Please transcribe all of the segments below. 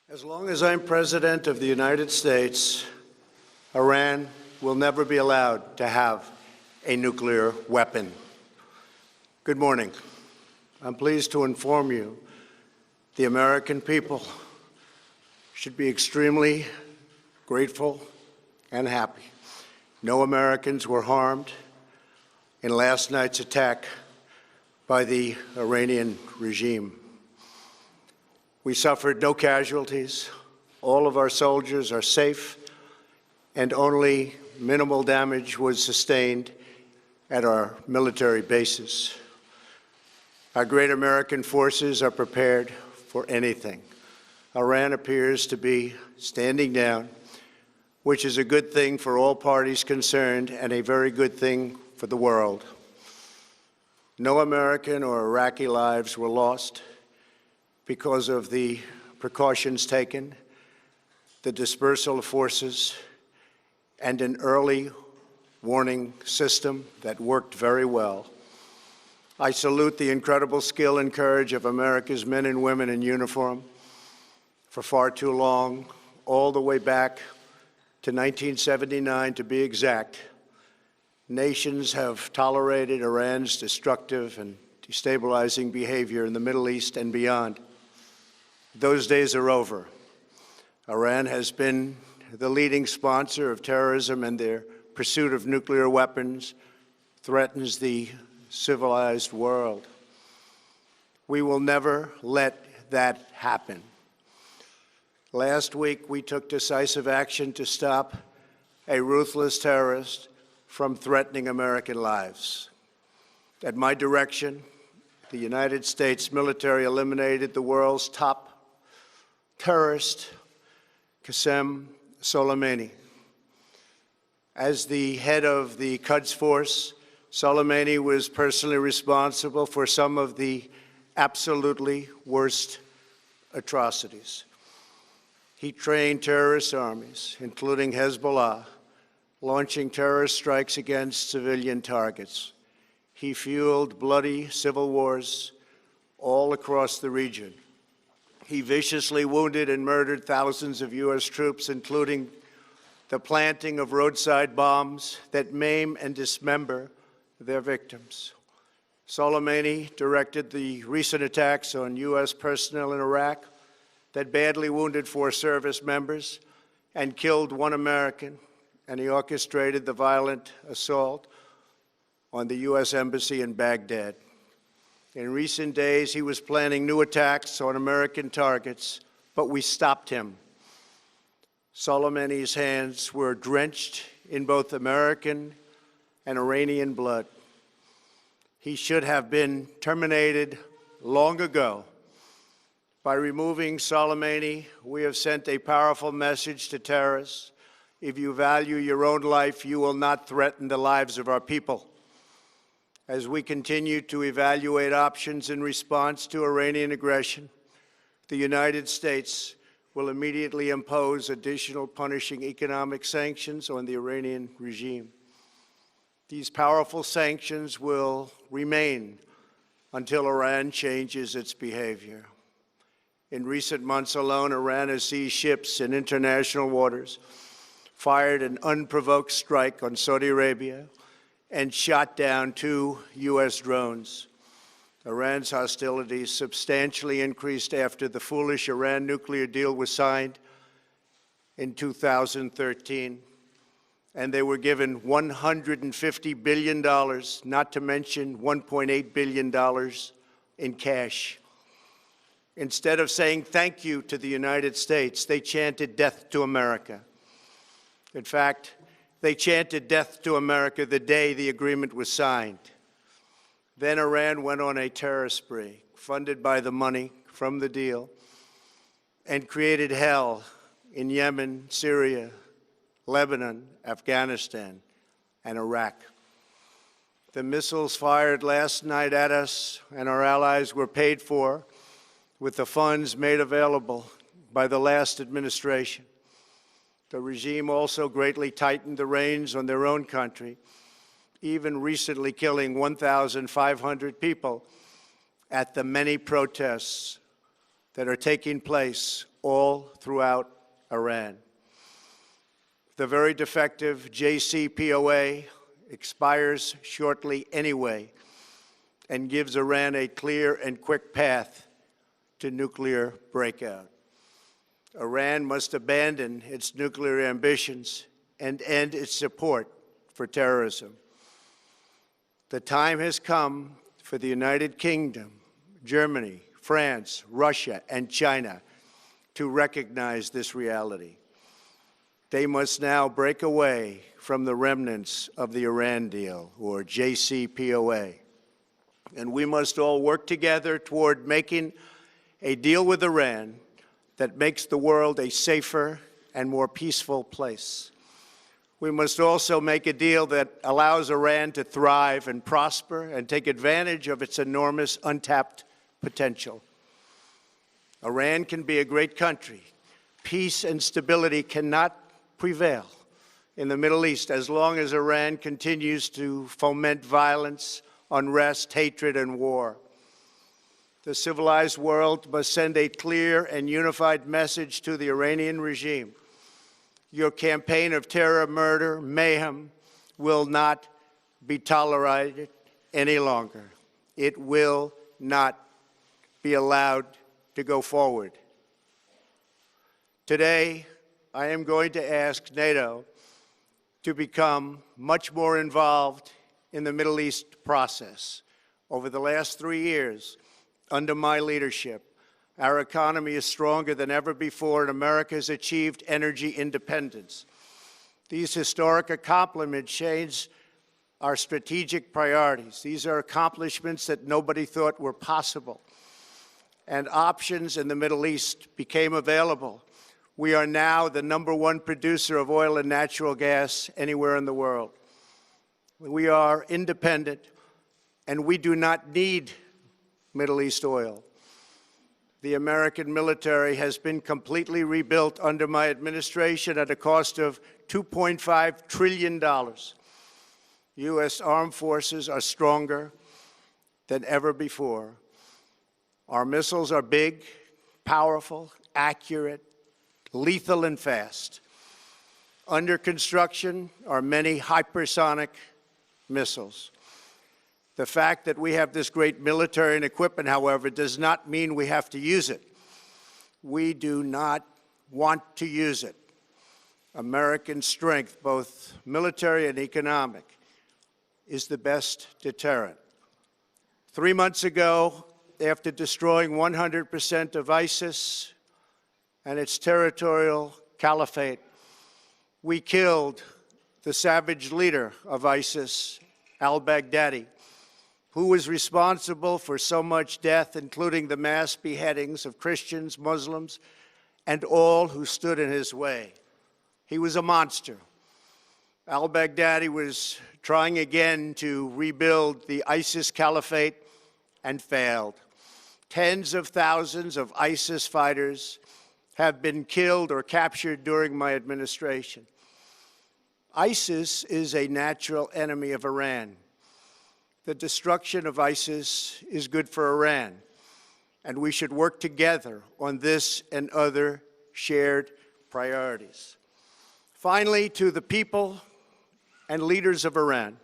As long as I'm President of the United States, Iran will never be allowed to have a nuclear weapon. Good morning. I'm pleased to inform you the American people should be extremely grateful and happy. No Americans were harmed in last night's attack by the Iranian regime. We suffered no casualties. All of our soldiers are safe, and only minimal damage was sustained at our military bases. Our great American forces are prepared for anything. Iran appears to be standing down, which is a good thing for all parties concerned and a very good thing for the world. No American or Iraqi lives were lost because of the precautions taken, the dispersal of forces, and an early warning system that worked very well. I salute the incredible skill and courage of America's men and women in uniform. For far too long, all the way back to 1979 to be exact, nations have tolerated Iran's destructive and destabilizing behavior in the Middle East and beyond. Those days are over. Iran has been the leading sponsor of terrorism, and their pursuit of nuclear weapons threatens the civilized world. We will never let that happen. Last week, we took decisive action to stop a ruthless terrorist from threatening American lives. At my direction, the United States military eliminated the world's top terrorist, Qasem Soleimani. As the head of the Quds Force, Soleimani was personally responsible for some of the absolutely worst atrocities. He trained terrorist armies, including Hezbollah, launching terrorist strikes against civilian targets. He fueled bloody civil wars all across the region. He viciously wounded and murdered thousands of U.S. troops, including the planting of roadside bombs that maim and dismember their victims. Soleimani directed the recent attacks on U.S. personnel in Iraq that badly wounded 4 service members and killed 1 American, and he orchestrated the violent assault on the U.S. Embassy in Baghdad. In recent days, he was planning new attacks on American targets, but we stopped him. Soleimani's hands were drenched in both American and Iranian blood. He should have been terminated long ago. By removing Soleimani, we have sent a powerful message to terrorists. If you value your own life, you will not threaten the lives of our people. As we continue to evaluate options in response to Iranian aggression, the United States will immediately impose additional punishing economic sanctions on the Iranian regime. These powerful sanctions will remain until Iran changes its behavior. In recent months alone, Iran has seized ships in international waters, fired an unprovoked strike on Saudi Arabia, and shot down 2 U.S. drones. Iran's hostilities substantially increased after the foolish Iran nuclear deal was signed in 2013, and they were given $150 billion, not to mention $1.8 billion in cash. Instead of saying thank you to the United States, they chanted death to America. In fact, they chanted death to America the day the agreement was signed. Then Iran went on a terror spree, funded by the money from the deal, and created hell in Yemen, Syria, Lebanon, Afghanistan, and Iraq. The missiles fired last night at us and our allies were paid for with the funds made available by the last administration. The regime also greatly tightened the reins on their own country, even recently killing 1,500 people at the many protests that are taking place all throughout Iran. The very defective JCPOA expires shortly anyway and gives Iran a clear and quick path to nuclear breakout. Iran must abandon its nuclear ambitions and end its support for terrorism. The time has come for the United Kingdom, Germany, France, Russia, and China to recognize this reality. They must now break away from the remnants of the Iran deal, or JCPOA. And we must all work together toward making a deal with Iran that makes the world a safer and more peaceful place. We must also make a deal that allows Iran to thrive and prosper and take advantage of its enormous untapped potential. Iran can be a great country. Peace and stability cannot prevail in the Middle East as long as Iran continues to foment violence, unrest, hatred, and war. The civilized world must send a clear and unified message to the Iranian regime. Your campaign of terror, murder, mayhem will not be tolerated any longer. It will not be allowed to go forward. Today, I am going to ask NATO to become much more involved in the Middle East process. Over the last 3 years, under my leadership, our economy is stronger than ever before, and America has achieved energy independence. These historic accomplishments change our strategic priorities. These are accomplishments that nobody thought were possible. And options in the Middle East became available. We are now the #1 producer of oil and natural gas anywhere in the world. We are independent, and we do not need Middle East oil. The American military has been completely rebuilt under my administration at a cost of $2.5 trillion. U.S. armed forces are stronger than ever before. Our missiles are big, powerful, accurate, lethal, and fast. Under construction are many hypersonic missiles. The fact that we have this great military and equipment, however, does not mean we have to use it. We do not want to use it. American strength, both military and economic, is the best deterrent. 3 months ago, after destroying 100% of ISIS and its territorial caliphate, we killed the savage leader of ISIS, al-Baghdadi, who was responsible for so much death, including the mass beheadings of Christians, Muslims, and all who stood in his way. He was a monster. Al-Baghdadi was trying again to rebuild the ISIS caliphate and failed. Tens of thousands of ISIS fighters have been killed or captured during my administration. ISIS is a natural enemy of Iran. The destruction of ISIS is good for Iran, and we should work together on this and other shared priorities. Finally, to the people and leaders of Iran,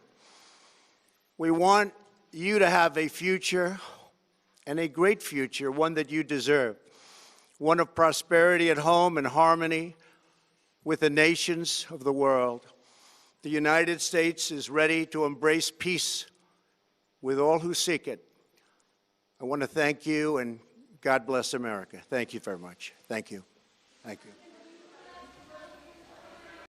we want you to have a future, and a great future, one that you deserve, one of prosperity at home and harmony with the nations of the world. The United States is ready to embrace peace with all who seek it. I want to thank you, and God bless America. Thank you very much. Thank you. Thank you.